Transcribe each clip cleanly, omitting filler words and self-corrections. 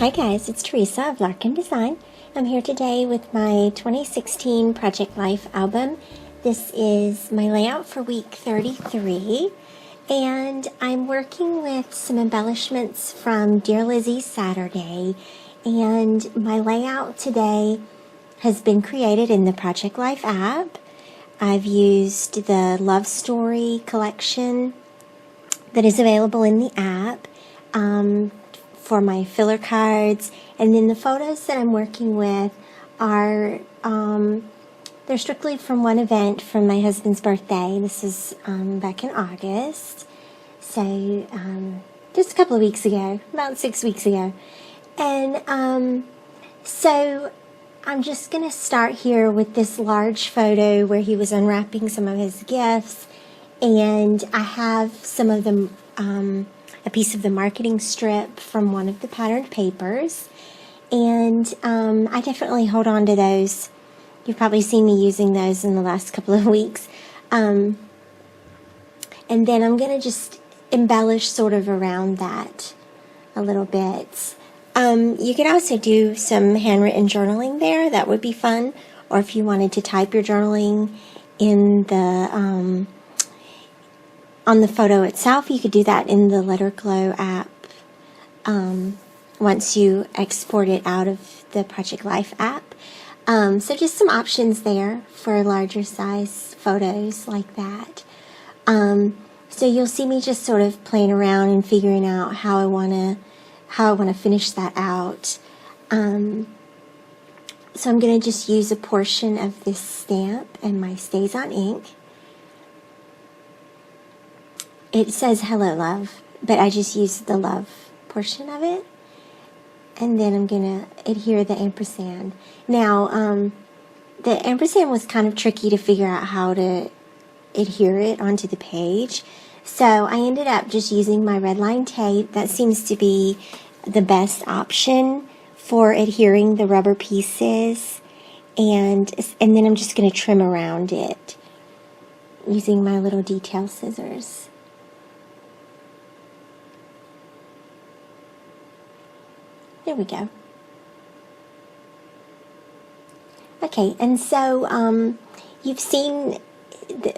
Hi guys, it's Theresa of Larkin Design. I'm here today with my 2016 Project Life album. This is my layout for week 33, and I'm working with some embellishments from Dear Lizzy Saturday, and my layout today has been created in the Project Life app. I've used the Love Story collection that is available in the app for my filler cards, and then the photos that I'm working with are they're strictly from one event from my husband's birthday. This is back in August, so just a couple of weeks ago, about 6 weeks ago. And so I'm just going to start here with this large photo where he was unwrapping some of his gifts, and I have some of them, a piece of the marketing strip from one of the patterned papers, and I definitely hold on to those. You've probably seen me using those in the last couple of weeks. And then I'm going to just embellish sort of around that a little bit. You could also do some handwritten journaling there. That would be fun. Or if you wanted to type your journaling in the on the photo itself, you could do that in the Letterglow app once you export it out of the Project Life app. So just some options there for larger size photos like that. So you'll see me just sort of playing around and figuring out how I want to finish that out. So I'm going to just use a portion of this stamp and my Stays On ink. It says Hello Love, but I just used the love portion of it. And then I'm going to adhere the ampersand. Now, the ampersand was kind of tricky to figure out how to adhere it onto the page. So I ended up just using my red line tape. That seems to be the best option for adhering the rubber pieces. And then I'm just going to trim around it using my little detail scissors. There we go. Okay, and so you've seen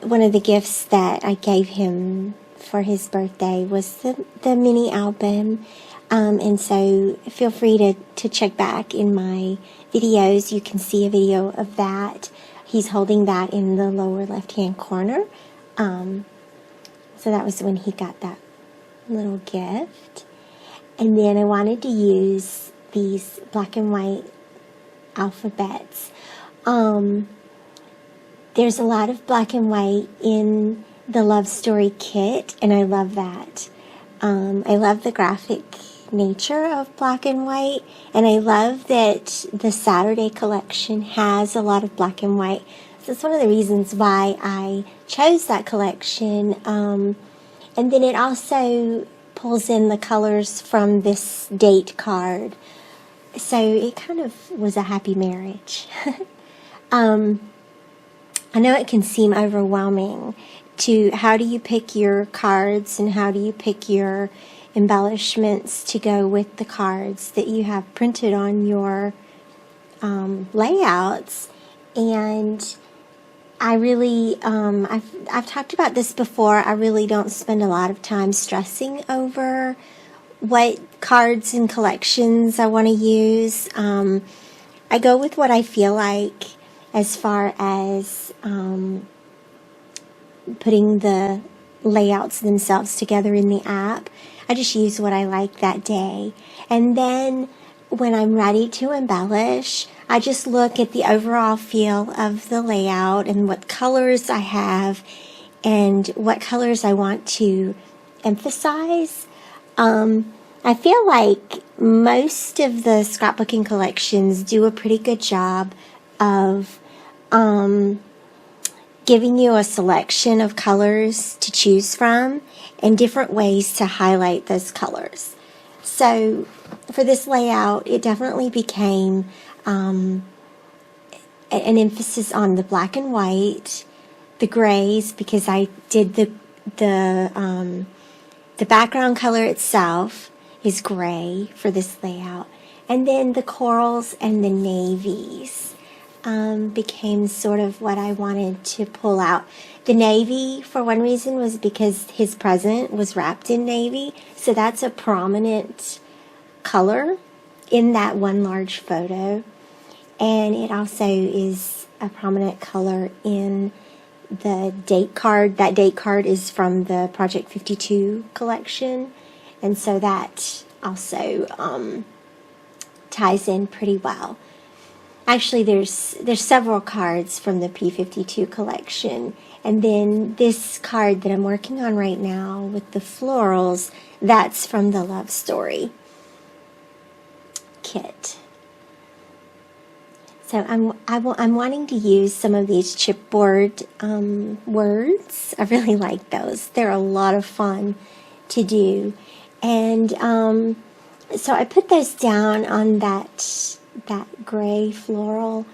one of the gifts that I gave him for his birthday was the mini album, and so feel free to check back in my videos. You can see a video of that. He's holding that in the lower left-hand corner. So that was when he got that little gift. And then I wanted to use these black and white alphabets. There's a lot of black and white in the Love Story kit, and I love that. I love the graphic nature of black and white, and I love that the Saturday collection has a lot of black and white. So that's one of the reasons why I chose that collection. And then it also pulls in the colors from this date card. So it kind of was a happy marriage. I know it can seem overwhelming to how do you pick your cards and how do you pick your embellishments to go with the cards that you have printed on your layouts. And I really, I've talked about this before, I really don't spend a lot of time stressing over what cards and collections I want to use. I go with what I feel like as far as putting the layouts themselves together in the app. I just use what I like that day. And then when I'm ready to embellish, I just look at the overall feel of the layout and what colors I have and what colors I want to emphasize. I feel like most of the scrapbooking collections do a pretty good job of giving you a selection of colors to choose from and different ways to highlight those colors. So for this layout, it definitely became an emphasis on the black and white, the grays, because I did the background color itself is gray for this layout, And then the corals and the navies became sort of what I wanted to pull out. The navy, for one reason, was because his present was wrapped in navy, so that's a prominent color in that one large photo. And it also is a prominent color in the date card. That date card is from the Project 52 collection, and so that also ties in pretty well. Actually, there's several cards from the P52 collection, and then this card that I'm working on right now with the florals, that's from the Love Story kit. So I'm wanting to use some of these chipboard words. I really like those. They're a lot of fun to do. And so I put those down on that gray floral,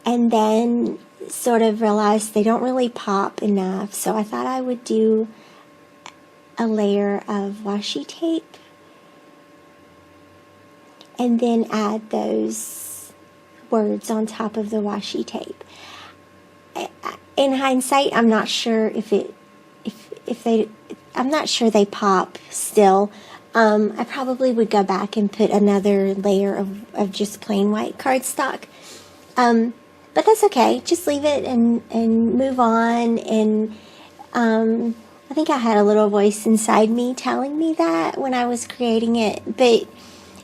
and then sort of realized they don't really pop enough. So I thought I would do a layer of washi tape and then add those words on top of the washi tape. In hindsight, I'm not sure I'm not sure they pop still. I probably would go back and put another layer of just plain white cardstock. But that's okay. Just leave it and move on. And I think I had a little voice inside me telling me that when I was creating it, but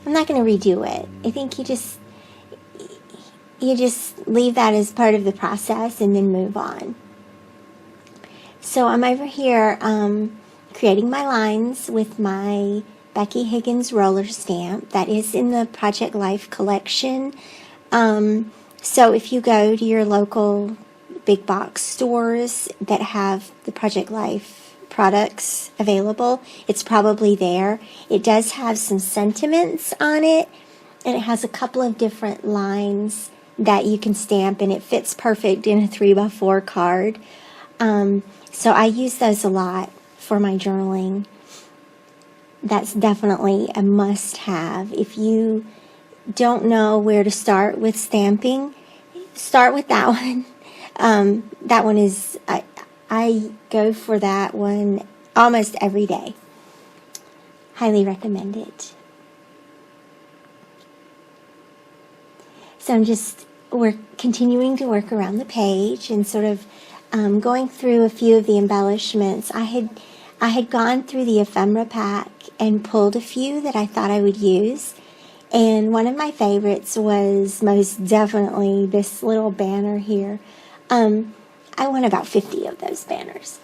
I'm not going to redo it. I think you just leave that as part of the process and then move on. So I'm over here creating my lines with my Becky Higgins roller stamp that is in the Project Life collection. So if you go to your local big box stores that have the Project Life products available, it's probably there. It does have some sentiments on it, and it has a couple of different lines that you can stamp, and it fits perfect in a 3x4 card. So I use those a lot for my journaling. That's definitely a must-have. If you don't know where to start with stamping, start with that one. That one is, I go for that one almost every day. Highly recommend it. So we're continuing to work around the page and sort of going through a few of the embellishments. I had gone through the ephemera pack and pulled a few that I thought I would use. And one of my favorites was most definitely this little banner here. I won about 50 of those banners.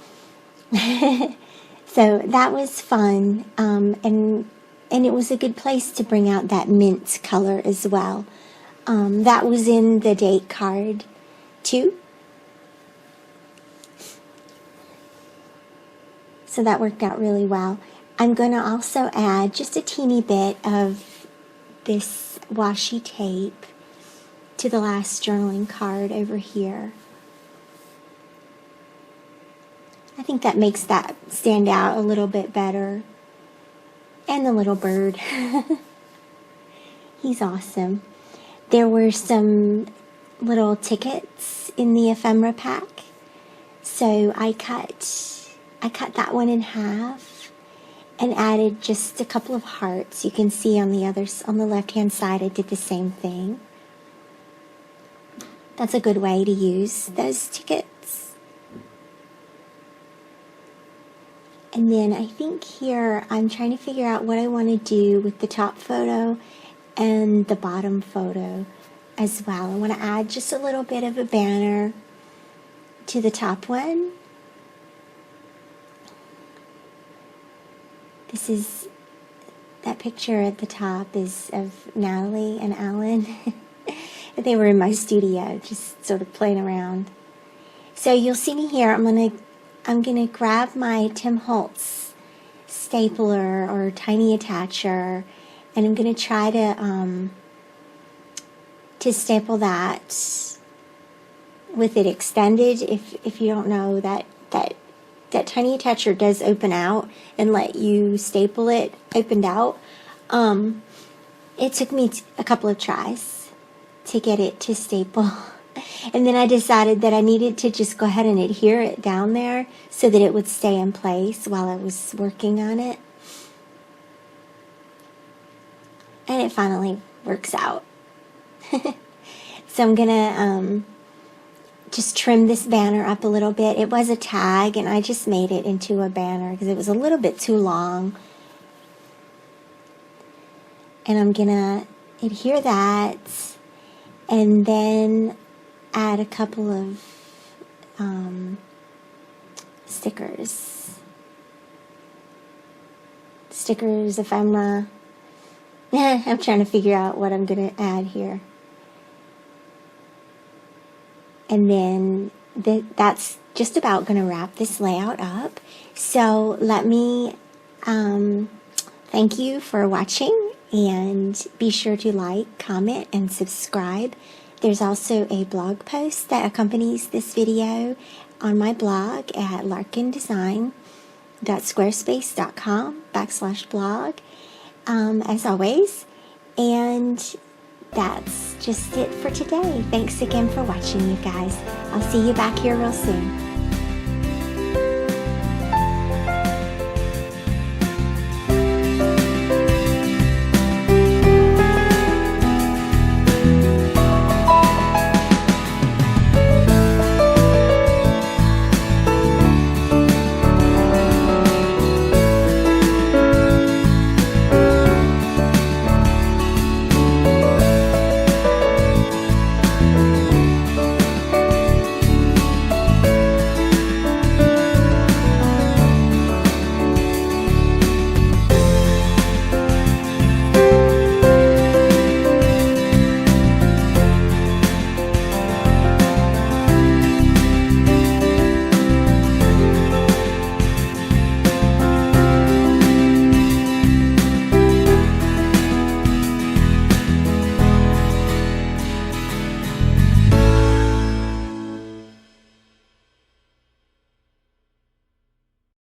So that was fun. And it was a good place to bring out that mint color as well. That was in the date card too. So that worked out really well. I'm going to also add just a teeny bit of this washi tape to the last journaling card over here. I think that makes that stand out a little bit better. And the little bird. He's awesome. There were some little tickets in the ephemera pack. So I cut that one in half and added just a couple of hearts. You can see on the left-hand side I did the same thing. That's a good way to use those tickets. And then I think here I'm trying to figure out what I want to do with the top photo and the bottom photo as well. I want to add just a little bit of a banner to the top one. This is, that picture at the top is of Natalie and Alan. They were in my studio, just sort of playing around. So you'll see me here. I'm gonna grab my Tim Holtz stapler or tiny attacher, and I'm gonna try to staple that with it extended. If you don't know, that tiny attacher does open out and let you staple it opened out. it took me a couple of tries to get it to staple. And then I decided that I needed to just go ahead and adhere it down there so that it would stay in place while I was working on it. And it finally works out. So I'm going to just trim this banner up a little bit. It was a tag, and I just made it into a banner because it was a little bit too long. And I'm going to adhere that and then add a couple of stickers. Stickers ephemera. I'm trying to figure out what I'm going to add here. And then that's just about going to wrap this layout up. So let me thank you for watching, and be sure to like, comment, and subscribe. There's also a blog post that accompanies this video on my blog at larkindesign.squarespace.com/blog, as always. And that's just it for today. Thanks again for watching, you guys. I'll see you back here real soon.